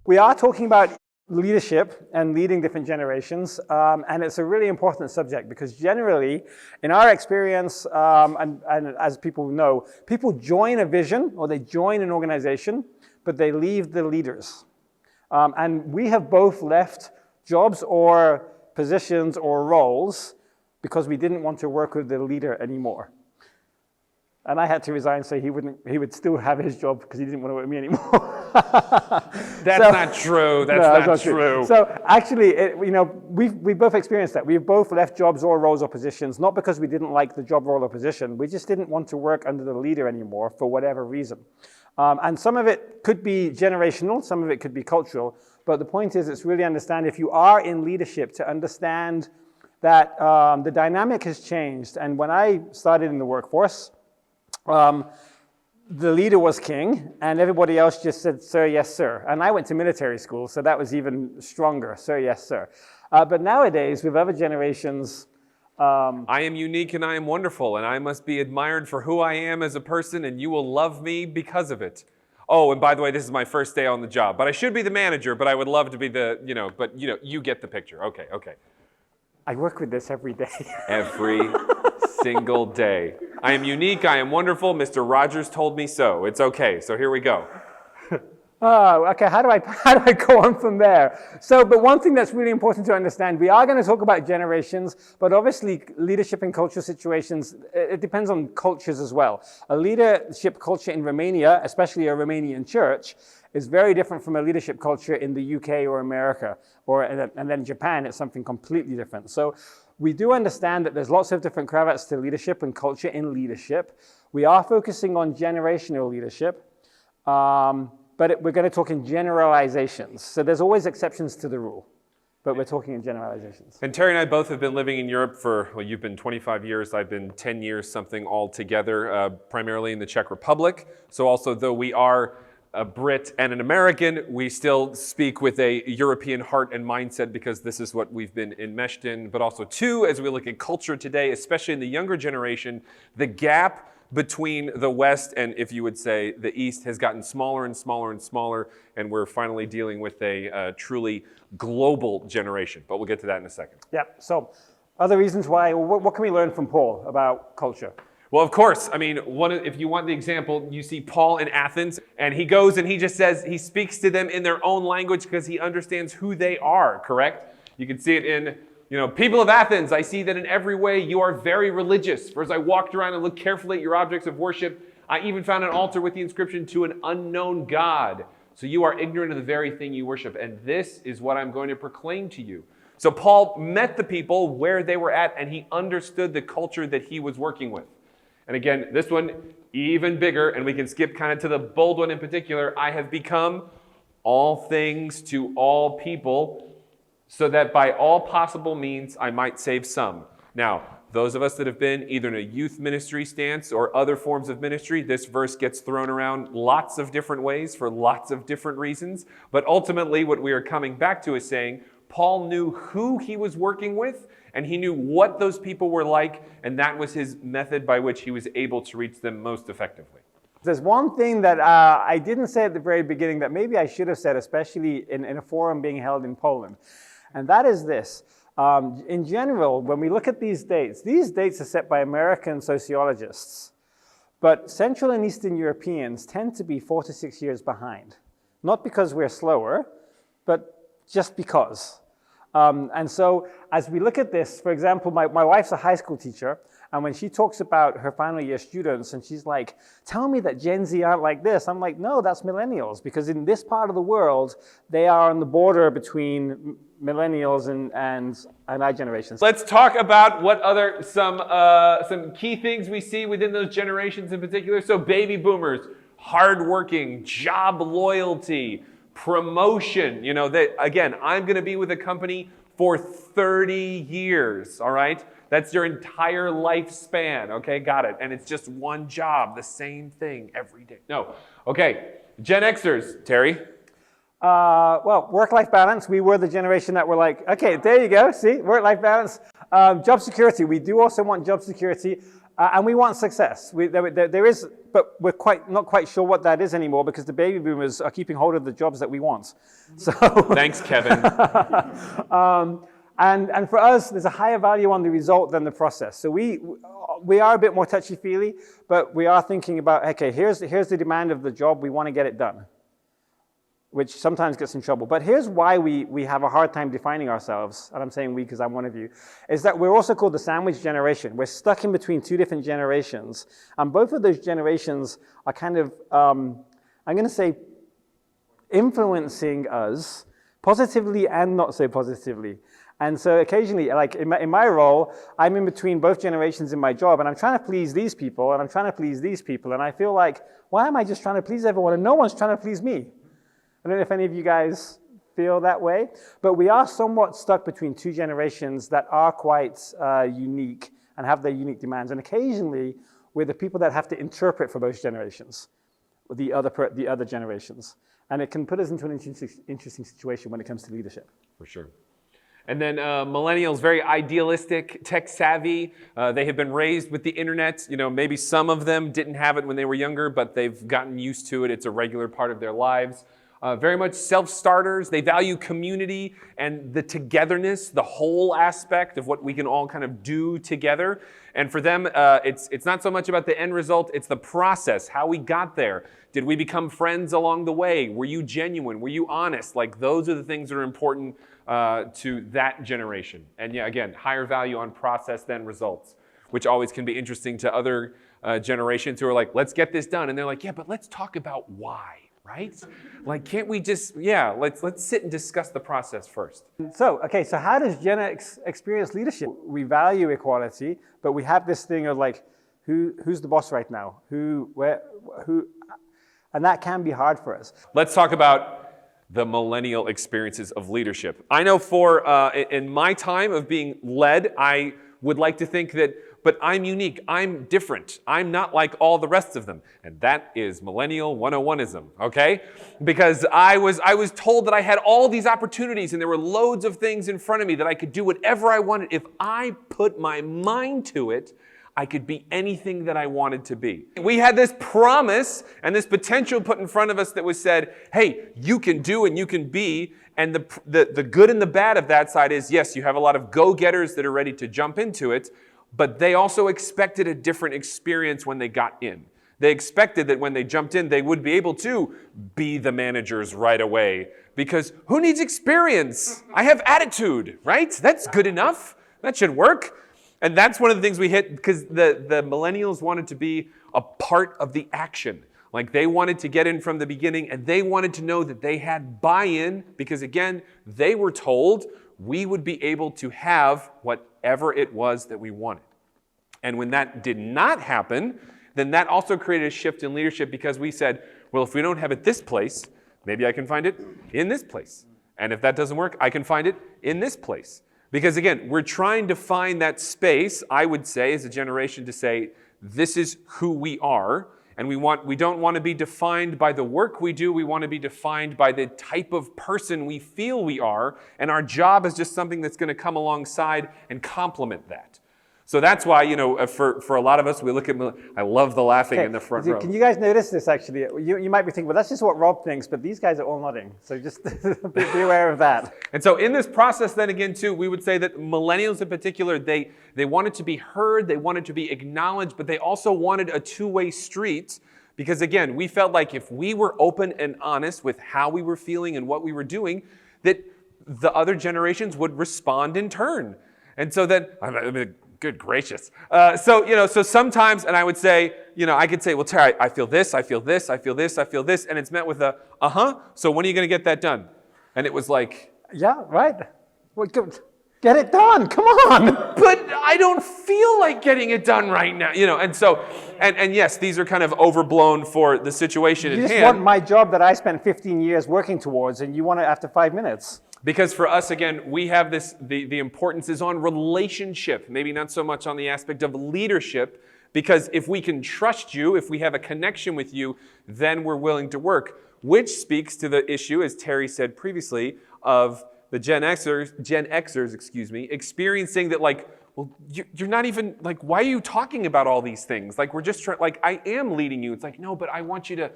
We are talking about leadership and leading different generations, and it's a really important subject because generally, in our experience, and as people know, people join a vision or they join an organization, but they leave the leaders. And we have both left jobs or positions or roles because we didn't want to work with the leader anymore. And I had to resign so he would still have his job because he didn't want to work with me anymore. That's not true. That's not true. So actually, we both experienced that. We've both left jobs or roles or positions, not because we didn't like the job, role, or position. We just didn't want to work under the leader anymore for whatever reason. And some of it could be generational, some of it could be cultural. But the point is, it's really understand if you are in leadership to understand that the dynamic has changed. And when I started in the workforce, the leader was king, and everybody else just said, sir, yes, sir. And I went to military school, so that was even stronger, sir, yes, sir. But nowadays, with other generations... I am unique and I am wonderful, and I must be admired for who I am as a person, and you will love me because of it. Oh, and by the way, this is my first day on the job, but I should be the manager, but I would love to be the, you get the picture. Okay. I work with this every day. Every single day. I am unique, I am wonderful, Mr. Rogers told me so. It's okay, so here we go. Oh, okay, how do I go on from there? But one thing that's really important to understand, we are going to talk about generations, but obviously leadership and cultural situations, it depends on cultures as well. A leadership culture in Romania, especially a Romanian church, is very different from a leadership culture in the UK or America, and then Japan, it's something completely different. So we do understand that there's lots of different cravats to leadership and culture in leadership. We are focusing on generational leadership, but we're going to talk in generalizations. So there's always exceptions to the rule, but we're talking in generalizations. And Terry and I both have been living in Europe for, well, you've been 25 years, I've been 10 years, something altogether, primarily in the Czech Republic. So also, though we are a Brit and an American, we still speak with a European heart and mindset because this is what we've been enmeshed in. But also, too, as we look at culture today, especially in the younger generation, the gap between the West and, if you would say, the East has gotten smaller and smaller and smaller, and we're finally dealing with a truly global generation. But we'll get to that in a second. Yeah, so other reasons why, what can we learn from Paul about culture? Well, of course, I mean, if you want the example, you see Paul in Athens, and he goes and he just says, he speaks to them in their own language because he understands who they are, correct? You can see it in, people of Athens, I see that in every way you are very religious. For as I walked around and looked carefully at your objects of worship, I even found an altar with the inscription to an unknown God. So you are ignorant of the very thing you worship, and this is what I'm going to proclaim to you. So Paul met the people where they were at, and he understood the culture that he was working with. And again, this one, even bigger, and we can skip kind of to the bold one in particular. I have become all things to all people, so that by all possible means I might save some. Now, those of us that have been either in a youth ministry stance or other forms of ministry, this verse gets thrown around lots of different ways for lots of different reasons. But ultimately, what we are coming back to is saying, Paul knew who he was working with, and he knew what those people were like, and that was his method by which he was able to reach them most effectively. There's one thing that I didn't say at the very beginning that maybe I should have said, especially in a forum being held in Poland, and that is this. In general, when we look at these dates are set by American sociologists, but Central and Eastern Europeans tend to be 4 to 6 years behind. Not because we're slower, but just because. And so as we look at this, for example, my wife's a high school teacher, and when she talks about her final year students, and she's like, tell me that Gen Z aren't like this. I'm like, no, that's millennials, because in this part of the world, they are on the border between millennials and iGeneration. Let's talk about what other, some key things we see within those generations in particular. So baby boomers, hardworking, job loyalty, promotion. Again, I'm going to be with a company for 30 years, all right? That's your entire lifespan, okay? Got it. And it's just one job, the same thing every day. No. Okay, GenXers, Terry. Well, work-life balance. We were the generation that were like, okay, there you go, see, work-life balance. Job security. We do also want job security, and we want success. There is but we're not quite sure what that is anymore because the baby boomers are keeping hold of the jobs that we want. So thanks, Kevin. And for us, there's a higher value on the result than the process. So we are a bit more touchy-feely, but we are thinking about, okay, here's the demand of the job, we want to get it done, which sometimes gets in trouble. But here's why we have a hard time defining ourselves, and I'm saying we because I'm one of you, is that we're also called the sandwich generation. We're stuck in between two different generations, and both of those generations are kind of, I'm going to say, influencing us positively and not so positively. And so occasionally, like in my role, I'm in between both generations in my job, and I'm trying to please these people, and I'm trying to please these people, and I feel like, why am I just trying to please everyone, and no one's trying to please me? I don't know if any of you guys feel that way, but we are somewhat stuck between two generations that are quite unique and have their unique demands, and occasionally, we're the people that have to interpret for both generations, the other generations. And it can put us into an interesting situation when it comes to leadership. For sure. And then millennials, very idealistic, tech savvy. They have been raised with the internet. You know, maybe some of them didn't have it when they were younger, but they've gotten used to it. It's a regular part of their lives. Very much self-starters. They value community and the togetherness, the whole aspect of what we can all kind of do together. And for them, it's not so much about the end result, it's the process, how we got there. Did we become friends along the way? Were you genuine? Were you honest? Like, those are the things that are important to that generation. And yeah, again, higher value on process than results, which always can be interesting to other generations who are like, let's get this done. And they're like, yeah, but let's talk about why, right? Like, can't we just, let's sit and discuss the process first. So how does Gen X experience leadership? We value equality, but we have this thing of like, who's the boss right now? Who, and that can be hard for us. Let's talk about the millennial experiences of leadership. I know in my time of being led, I would like to think that, but I'm unique, I'm different, I'm not like all the rest of them. And that is millennial 101ism, okay? Because I was told that I had all these opportunities and there were loads of things in front of me that I could do whatever I wanted. If I put my mind to it, I could be anything that I wanted to be. We had this promise and this potential put in front of us that was said, hey, you can do and you can be. And the good and the bad of that side is, yes, you have a lot of go-getters that are ready to jump into it, but they also expected a different experience when they got in. They expected that when they jumped in, they would be able to be the managers right away. Because who needs experience? I have attitude, right? That's good enough. That should work. And that's one of the things we hit, because the millennials wanted to be a part of the action. Like, they wanted to get in from the beginning, and they wanted to know that they had buy-in, because again, they were told we would be able to have whatever it was that we wanted. And when that did not happen, then that also created a shift in leadership, because we said, well, if we don't have it this place, maybe I can find it in this place. And if that doesn't work, I can find it in this place. Because again, we're trying to find that space, I would say, as a generation, to say, this is who we are, and we don't want to be defined by the work we do, we want to be defined by the type of person we feel we are, and our job is just something that's going to come alongside and complement that. So that's why, for a lot of us, we look at, I love the laughing in the front row. Can you guys notice this, actually? You might be thinking, well, that's just what Rob thinks, but these guys are all nodding. So just be aware of that. And so in this process, then again, too, we would say that millennials in particular, they wanted to be heard, they wanted to be acknowledged, but they also wanted a two-way street. Because again, we felt like if we were open and honest with how we were feeling and what we were doing, that the other generations would respond in turn. And so then, good gracious. So sometimes, and I would say, I could say, well, Terry, I feel this, I feel this, I feel this, I feel this, and it's met with a, so when are you going to get that done? And it was like, yeah, right. Well, get it done, come on. But I don't feel like getting it done right now, and so, and yes, these are kind of overblown for the situation at hand. You just want my job that I spent 15 years working towards, and you want it after 5 minutes. Because for us, again, we have this, the importance is on relationship, maybe not so much on the aspect of leadership, because if we can trust you, if we have a connection with you, then we're willing to work, which speaks to the issue, as Terry said previously, of the GenXers, experiencing that, like, well, you're not even, like, why are you talking about all these things? Like, we're just trying, like, I am leading you. It's like, no, but I want you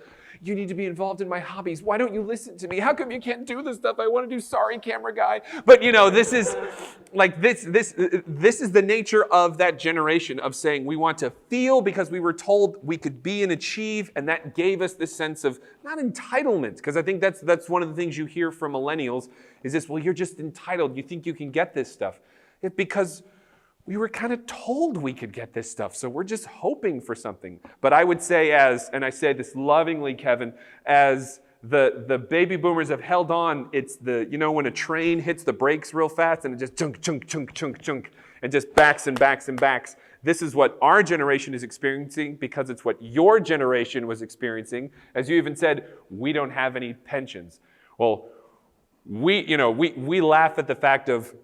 need to be involved in my hobbies. Why don't you listen to me? How come you can't do this stuff I want to do? Sorry, camera guy. But, this is, like, this is the nature of that generation of saying we want to feel because we were told we could be and achieve, and that gave us this sense of, not entitlement, because I think that's one of the things you hear from millennials is this, well, you're just entitled. You think you can get this stuff. It's because we were kind of told we could get this stuff, so we're just hoping for something. But I would say and I say this lovingly, Kevin, as the baby boomers have held on, it's when a train hits the brakes real fast and it just chunk, chunk, chunk, chunk, chunk, and just backs and backs and backs. This is what our generation is experiencing because it's what your generation was experiencing. As you even said, we don't have any pensions. Well, we laugh at the fact of,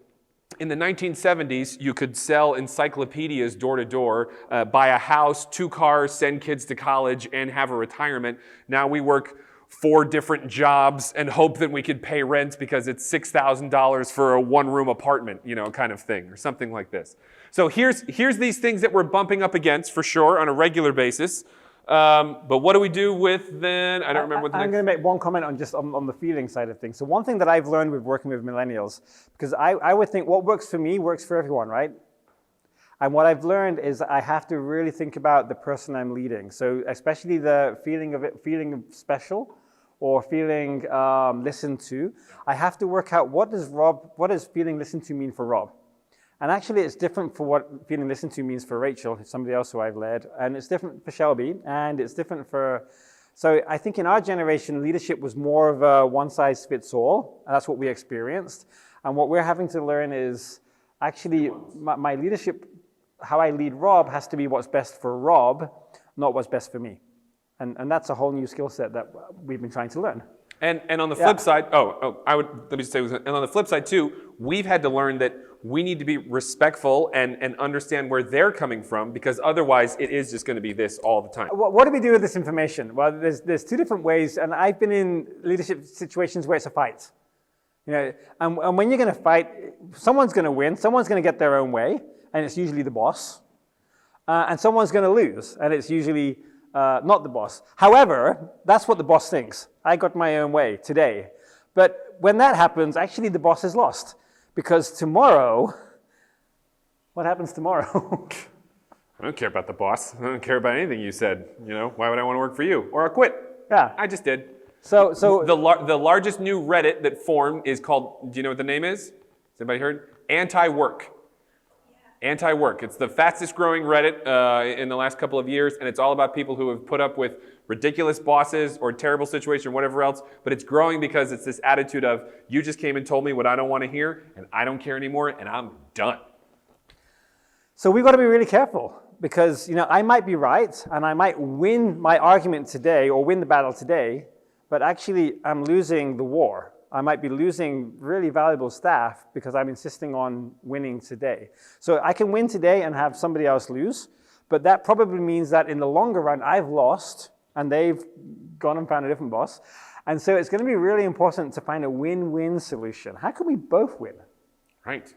in the 1970s, you could sell encyclopedias door to door, buy a house, 2 cars, send kids to college, and have a retirement. Now we work 4 different jobs and hope that we could pay rent because it's $6,000 for a 1-room apartment, kind of thing, or something like this. So here's these things that we're bumping up against for sure on a regular basis. But what do we do with then? I don't remember what the I'm going to make one comment on the feeling side of things. So one thing that I've learned with working with millennials, because I would think what works for me works for everyone, right? And what I've learned is I have to really think about the person I'm leading. So especially the feeling special or feeling listened to. I have to work out what does feeling listened to mean for Rob? And actually, it's different for what feeling listened to means for Rachel, somebody else who I've led, and it's different for Shelby, and it's different for... So I think in our generation, leadership was more of a one-size-fits-all, and that's what we experienced. And what we're having to learn is, actually, my leadership, how I lead Rob, has to be what's best for Rob, not what's best for me. And that's a whole new skill set that we've been trying to learn. And on the flip side, let me just say, and on the flip side too, we've had to learn that we need to be respectful and understand where they're coming from, because otherwise it is just going to be this all the time. What do we do with this information? Well, there's 2 different ways, and I've been in leadership situations where it's a fight. And when you're going to fight, someone's going to win, someone's going to get their own way, and it's usually the boss, and someone's going to lose, and it's usually not the boss. However, that's what the boss thinks. I got my own way today. But when that happens, actually the boss is lost. Because tomorrow, what happens tomorrow? I don't care about the boss. I don't care about anything you said. Why would I want to work for you? Or I'll quit. Yeah. I just did. So the largest new Reddit that formed is called, do you know what the name is? Has anybody heard? Anti-work. Anti-work. It's the fastest growing Reddit in the last couple of years, and it's all about people who have put up with ridiculous bosses or terrible situation or whatever else, but it's growing because it's this attitude of, you just came and told me what I don't want to hear, and I don't care anymore, and I'm done. So we've got to be really careful, because I might be right, and I might win my argument today or win the battle today, but actually I'm losing the war. I might be losing really valuable staff because I'm insisting on winning today. So I can win today and have somebody else lose, but that probably means that in the longer run, I've lost and they've gone and found a different boss. And so it's going to be really important to find a win-win solution. How can we both win? Right.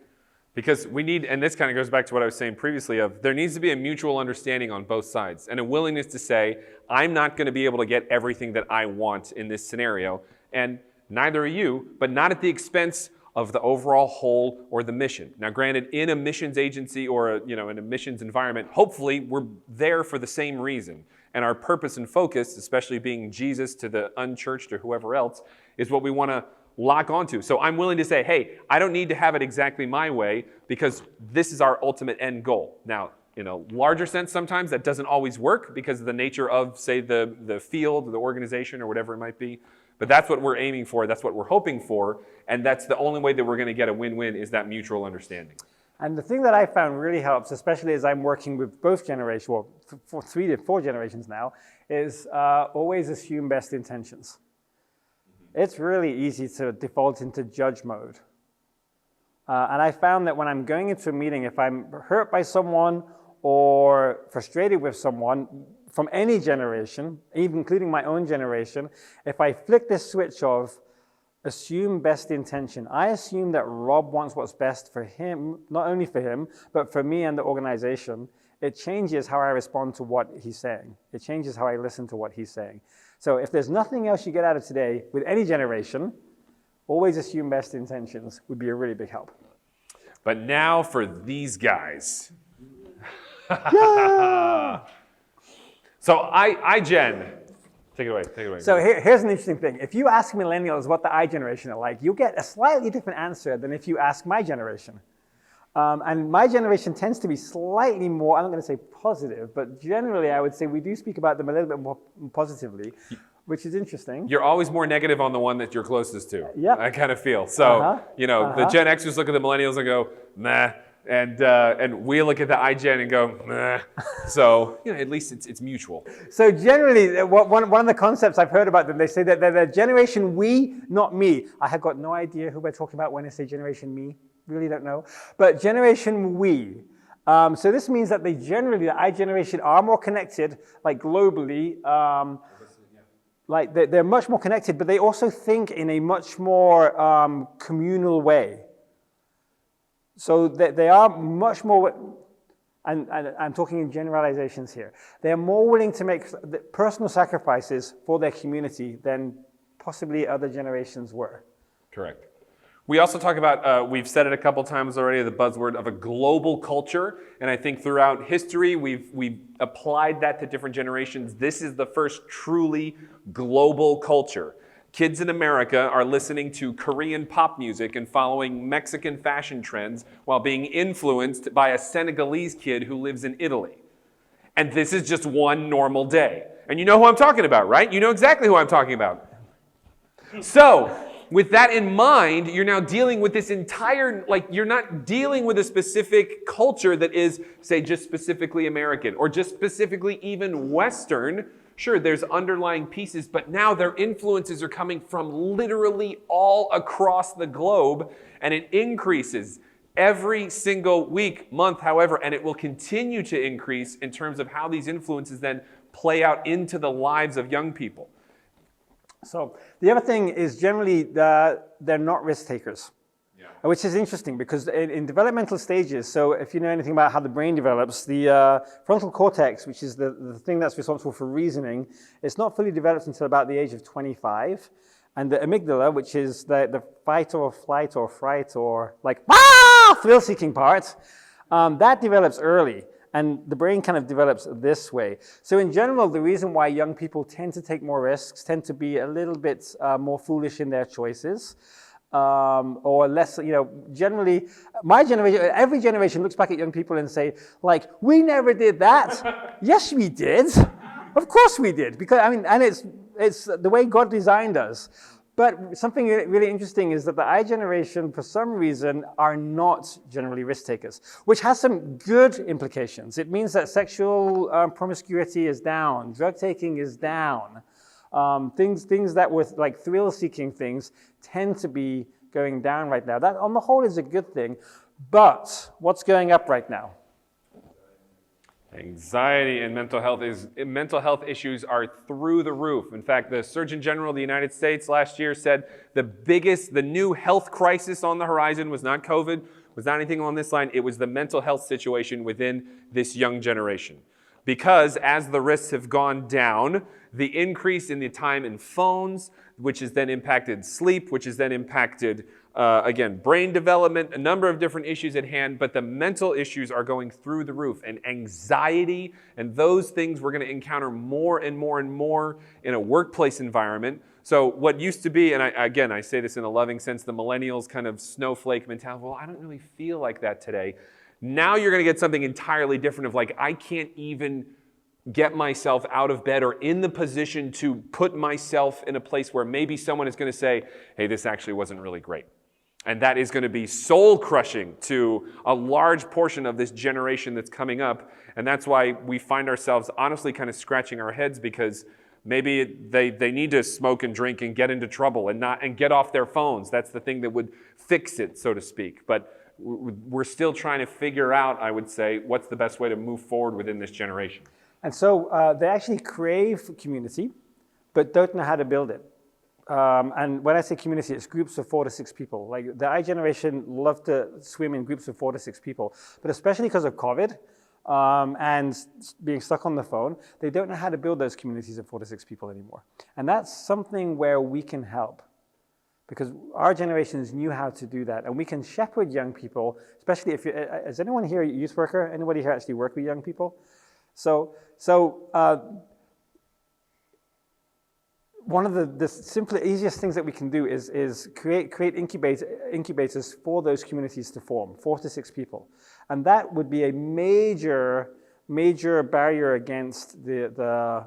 Because we need, and this kind of goes back to what I was saying previously, of there needs to be a mutual understanding on both sides and a willingness to say, I'm not going to be able to get everything that I want in this scenario, and neither are you, but not at the expense of the overall whole or the mission. Now, granted, in a missions agency or in a missions environment, hopefully we're there for the same reason. And our purpose and focus, especially being Jesus to the unchurched or whoever else, is what we want to lock onto. So I'm willing to say, hey, I don't need to have it exactly my way because this is our ultimate end goal. Now, in a larger sense, sometimes that doesn't always work because of the nature of, say, the field, the organization, or whatever it might be. But that's what we're aiming for, that's what we're hoping for, and that's the only way that we're going to get a win-win is that mutual understanding. And the thing that I found really helps, especially as I'm working with both generations, well, for 3 to 4 generations now, is always assume best intentions. It's really easy to default into judge mode. And I found that when I'm going into a meeting, if I'm hurt by someone or frustrated with someone from any generation, even including my own generation, if I flick this switch of assume best intention. I assume that Rob wants what's best for him, not only for him, but for me and the organization. It changes how I respond to what he's saying. It changes how I listen to what he's saying. So if there's nothing else you get out of today with any generation, always assume best intentions would be a really big help. But now for these guys. Yeah! So iGen. Take it away. So here's an interesting thing. If you ask millennials what the iGeneration are like, you'll get a slightly different answer than if you ask my generation. And my generation tends to be slightly more, I'm not going to say positive, but generally I would say we do speak about them a little bit more positively, which is interesting. You're always more negative on the one that you're closest to. Yep. I kind of feel. So, the Gen Xers look at the millennials and go, nah. And we look at the iGen and go, nah. So, at least it's mutual. So generally, one of the concepts I've heard about them, they say that they're the generation we, not me. I have got no idea who we're talking about when I say generation me. Really don't know. But generation we. So this means that the iGeneration are more connected, like globally. Like they're much more connected, but they also think in a much more communal way. So they are much more, and I'm talking in generalizations here, they are more willing to make personal sacrifices for their community than possibly other generations were. Correct. We also talk about, we've said it a couple times already, the buzzword of a global culture. And I think throughout history, we've applied that to different generations. This is the first truly global culture. Kids in America are listening to Korean pop music and following Mexican fashion trends while being influenced by a Senegalese kid who lives in Italy. And this is just one normal day. And you know who I'm talking about, right? You know exactly who I'm talking about. So, with that in mind, you're now dealing with this entire, you're not dealing with a specific culture that is, say, just specifically American or just specifically even Western. Sure, there's underlying pieces, but now their influences are coming from literally all across the globe, and it increases every single week, month, however, and it will continue to increase in terms of how these influences then play out into the lives of young people. So the other thing is generally they're not risk takers, which is interesting because in developmental stages, so if you know anything about how the brain develops, the frontal cortex, which is the thing that's responsible for reasoning, it's not fully developed until about the age of 25. And the amygdala, which is the fight or flight or fright or thrill-seeking part, that develops early. And the brain kind of develops this way. So in general, the reason why young people tend to take more risks, tend to be a little bit more foolish in their choices, or less, generally, my generation, every generation looks back at young people and say, we never did that. Yes, we did. Of course we did. Because, and it's the way God designed us. But something really interesting is that the iGeneration, for some reason, are not generally risk takers, which has some good implications. It means that sexual promiscuity is down, drug taking is down. Things that were like thrill-seeking things tend to be going down right now. That, on the whole, is a good thing. But what's going up right now? Anxiety and mental health issues are through the roof. In fact, the Surgeon General of the United States last year said the new health crisis on the horizon was not COVID, was not anything along this line. It was the mental health situation within this young generation. Because as the risks have gone down, the increase in the time in phones, which has then impacted sleep, which has then impacted again, brain development, a number of different issues at hand, but the mental issues are going through the roof. And anxiety and those things we're going to encounter more and more and more in a workplace environment. So what used to be, and I say this in a loving sense, the millennials kind of snowflake mentality, well, I don't really feel like that today. Now you're going to get something entirely different of I can't even get myself out of bed or in the position to put myself in a place where maybe someone is going to say, hey, this actually wasn't really great. And that is going to be soul-crushing to a large portion of this generation that's coming up. And that's why we find ourselves honestly kind of scratching our heads, because maybe they need to smoke and drink and get into trouble and get off their phones. That's the thing that would fix it, so to speak. But we're still trying to figure out, I would say, what's the best way to move forward within this generation. And so they actually crave community, but don't know how to build it. and when I say community, it's groups of 4 to 6 people. Like the iGeneration love to swim in groups of 4 to 6 people, but especially because of COVID and being stuck on the phone, they don't know how to build those communities of 4 to 6 people anymore. And that's something where we can help, because our generations knew how to do that, and we can shepherd young people, especially if is anyone here a youth worker? Anybody here actually work with young people? One of the simpler, easiest things that we can do is create incubators for those communities to form, 4 to 6 people. And that would be a major barrier against the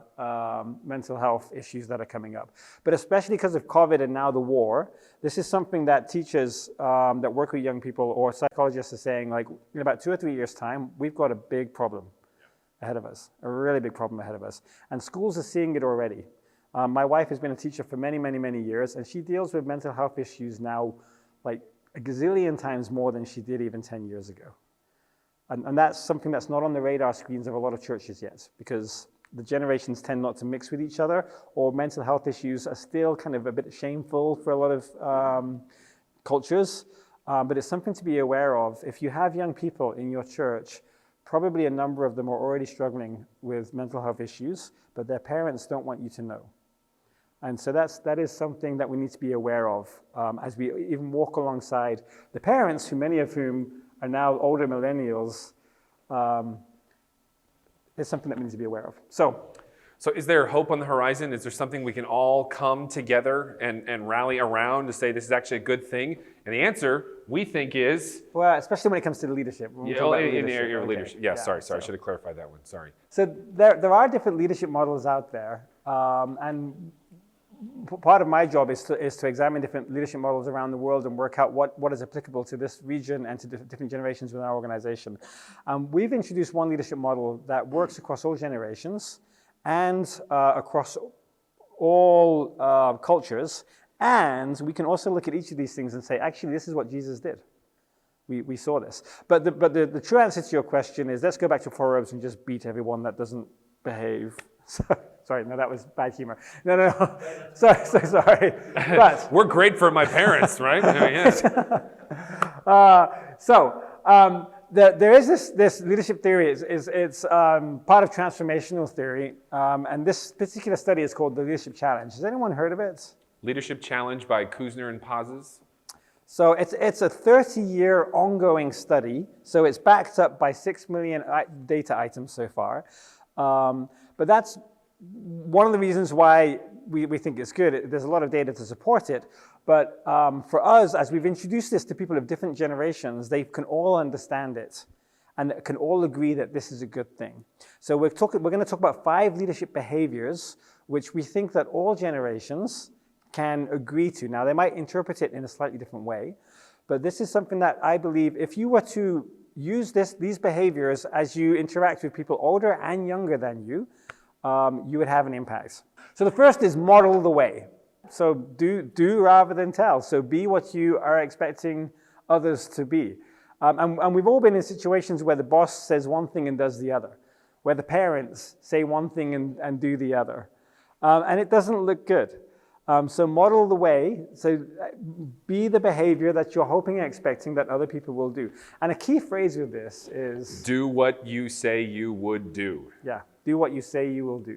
mental health issues that are coming up. But especially because of COVID and now the war, this is something that teachers that work with young people or psychologists are saying, like, in about 2 or 3 years' time, we've got a big problem ahead of us, a really big problem ahead of us. And schools are seeing it already. My wife has been a teacher for many years, and she deals with mental health issues now like a gazillion times more than she did even 10 years ago. And that's something that's not on the radar screens of a lot of churches yet, because the generations tend not to mix with each other, or mental health issues are still kind of a bit shameful for a lot of cultures. But it's something to be aware of. If you have young people in your church, probably a number of them are already struggling with mental health issues, but their parents don't want you to know. And so that is something that we need to be aware of as we even walk alongside the parents, who many of whom are now older millennials. It's something that we need to be aware of. So is there hope on the horizon? Is there something we can all come together and rally around to say this is actually a good thing? And the answer, we think, is... Well, especially when it comes to the leadership. In the area of leadership. Yeah, sorry. I should have clarified that one. Sorry. So there are different leadership models out there. And part of my job is to examine different leadership models around the world and work out what is applicable to this region and to different generations within our organization. We've introduced one leadership model that works across all generations and across all cultures. And we can also look at each of these things and say, actually, this is what Jesus did. We saw this. But the true answer to your question is, let's go back to Proverbs and just beat everyone that doesn't behave. Sorry, no, that was bad humor. No. Sorry. But we're great for my parents, right? There is this leadership theory. It's part of transformational theory, and this particular study is called the Leadership Challenge. Has anyone heard of it? Leadership Challenge by Kuzner and Pazes. So it's a 30-year ongoing study. So it's backed up by 6 million data items so far. But that's one of the reasons why we think it's good. There's a lot of data to support it. But for us, as we've introduced this to people of different generations, they can all understand it and can all agree that this is a good thing. So we're going to talk about 5 leadership behaviors, which we think that all generations can agree to. Now, they might interpret it in a slightly different way, but this is something that I believe if you were to use these behaviors as you interact with people older and younger than you, you would have an impact. So the first is model the way. So do rather than tell. So be what you are expecting others to be. And we've all been in situations where the boss says one thing and does the other, where the parents say one thing and do the other. And it doesn't look good. So model the way, so be the behavior that you're hoping and expecting that other people will do. And a key phrase with this is... do what you say you would do. Yeah, do what you say you will do.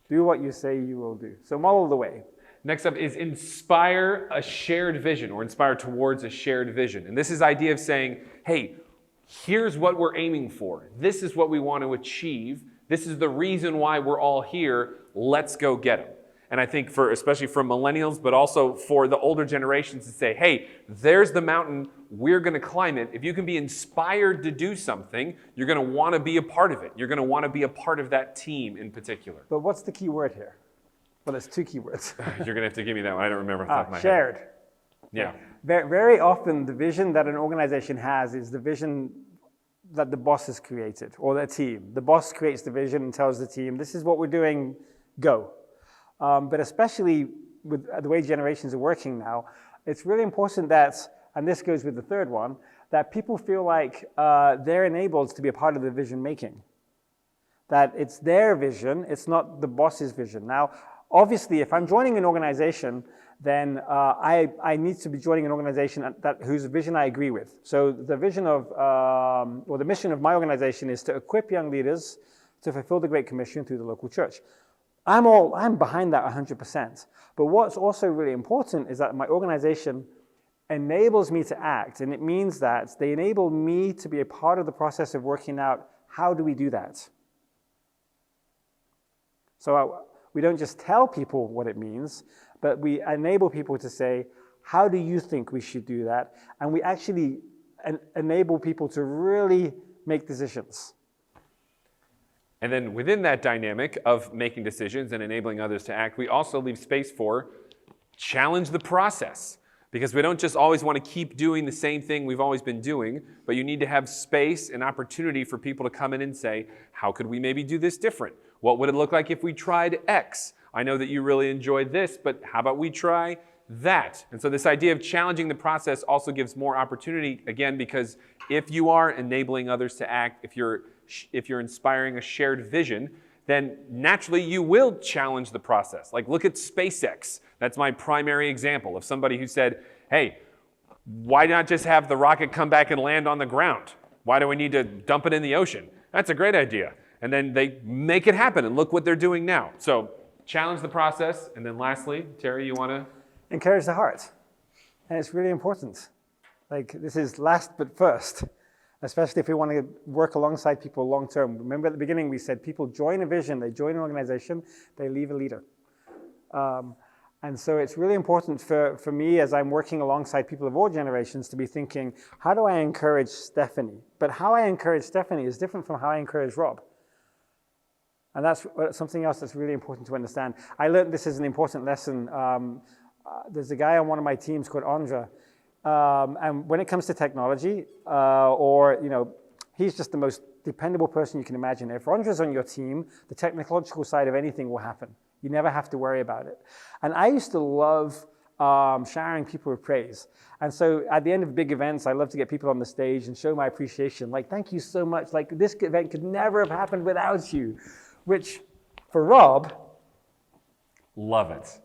Do what you say you will do. So model the way. Next up is inspire a shared vision, or inspire towards a shared vision. And this is the idea of saying, hey, here's what we're aiming for. This is what we want to achieve. This is the reason why we're all here. Let's go get them. And I think especially for millennials, but also for the older generations to say, hey, there's the mountain, we're going to climb it. If you can be inspired to do something, you're going to want to be a part of it. You're going to want to be a part of that team in particular. But what's the key word here? Well, there's 2 key words. You're going to have to give me that one. I don't remember off the top of my shared. head. Yeah. Very often, the vision that an organization has is the vision that the boss has created, or their team. The boss creates the vision and tells the team, this is what we're doing, go. But especially with the way generations are working now, it's really important that, and this goes with the third one, that people feel like they're enabled to be a part of the vision making. That it's their vision, it's not the boss's vision. Now, Obviously, if I'm joining an organization, then I need to be joining an organization whose vision I agree with. So the vision of, or the mission of my organization is to equip young leaders to fulfill the Great Commission through the local church. I'm behind that 100%. But what's also really important is that my organization enables me to act, and it means that they enable me to be a part of the process of working out how do we do that. So we don't just tell people what it means, but we enable people to say, how do you think we should do that? And we actually enable people to really make decisions. And then within that dynamic of making decisions and enabling others to act, we also leave space for challenge the process. Because we don't just always want to keep doing the same thing we've always been doing, but you need to have space and opportunity for people to come in and say, how could we maybe do this different? What would it look like if we tried X? I know that you really enjoyed this, but how about we try that? And so this idea of challenging the process also gives more opportunity, again, because if you are enabling others to act, if you're inspiring a shared vision, then naturally you will challenge the process. Like look at SpaceX. That's my primary example of somebody who said, hey, why not just have the rocket come back and land on the ground? Why do we need to dump it in the ocean? That's a great idea. And then they make it happen, and look what they're doing now. So challenge the process, and then lastly, Terry, you want to? Encourage the heart. And it's really important. Like this is last but first. Especially if we want to work alongside people long term. Remember at the beginning we said people join a vision, they join an organization, they leave a leader. And so it's really important for me as I'm working alongside people of all generations to be thinking, how do I encourage Stephanie? But how I encourage Stephanie is different from how I encourage Rob. And that's something else that's really important to understand. I learned this is an important lesson. There's a guy on one of my teams called Audrey. And when it comes to technology, he's just the most dependable person you can imagine. If Audrey's on your team, the technological side of anything will happen. You never have to worry about it. And I used to love showering people with praise. And so at the end of big events, I love to get people on the stage and show my appreciation. Like, thank you so much. Like, this event could never have happened without you. Which, for Rob... Love it.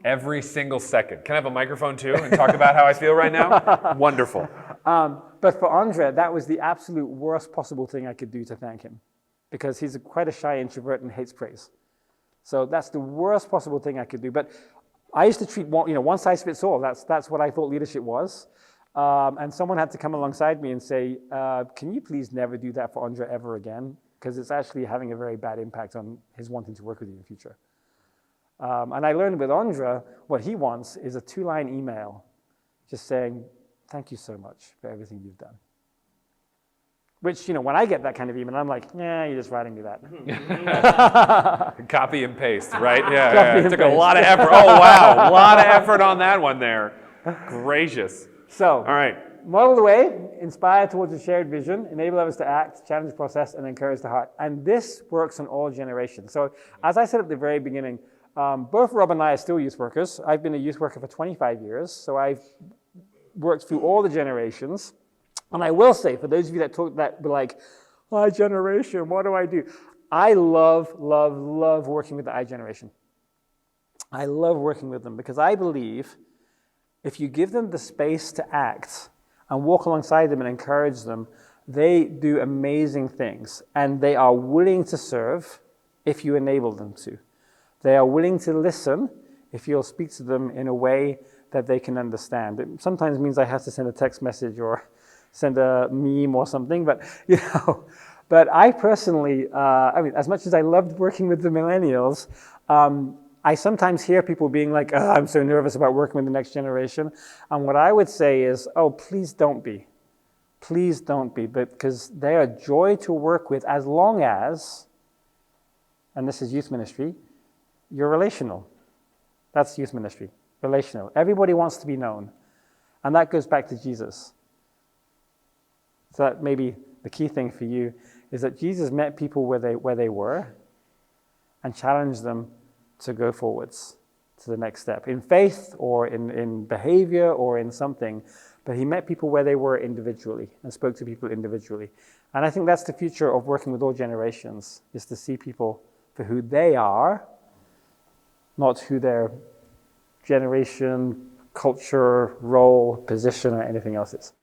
Every single second. Can I have a microphone too and talk about how I feel right now? Wonderful. But for Andre, that was the absolute worst possible thing I could do to thank him, because he's quite a shy introvert and hates praise. So that's the worst possible thing I could do. But I used to treat one size fits all. That's what I thought leadership was. And someone had to come alongside me and say, can you please never do that for Andre ever again? Because it's actually having a very bad impact on his wanting to work with you in the future. And I learned with Audrey, what he wants is a 2-line email just saying, thank you so much for everything you've done. Which, when I get that kind of email, I'm like, yeah, you're just writing me that. Copy and paste, right? Yeah. It took a lot of effort. Oh, wow. A lot of effort on that one there. Gracious. So, all right. Model the way, inspire towards a shared vision, enable others to act, challenge the process, and encourage the heart. And this works on all generations. So, as I said at the very beginning, both Rob and I are still youth workers. I've been a youth worker for 25 years, so I've worked through all the generations. And I will say, for those of you that were like, iGeneration, what do I do? I love working with the iGeneration. I love working with them because I believe if you give them the space to act and walk alongside them and encourage them, they do amazing things. And they are willing to serve if you enable them to. They are willing to listen if you'll speak to them in a way that they can understand. It sometimes means I have to send a text message or send a meme or something, but I personally, as much as I loved working with the millennials, I sometimes hear people being like, oh, I'm so nervous about working with the next generation. And what I would say is, oh, please don't be. Please don't be, because they are joy to work with as long as, and this is youth ministry, you're relational. That's youth ministry, relational. Everybody wants to be known. And that goes back to Jesus. So that maybe the key thing for you is that Jesus met people where they were and challenged them to go forwards to the next step in faith or in behavior or in something. But he met people where they were individually and spoke to people individually. And I think that's the future of working with all generations, is to see people for who they are, not who their generation, culture, role, position, or anything else is.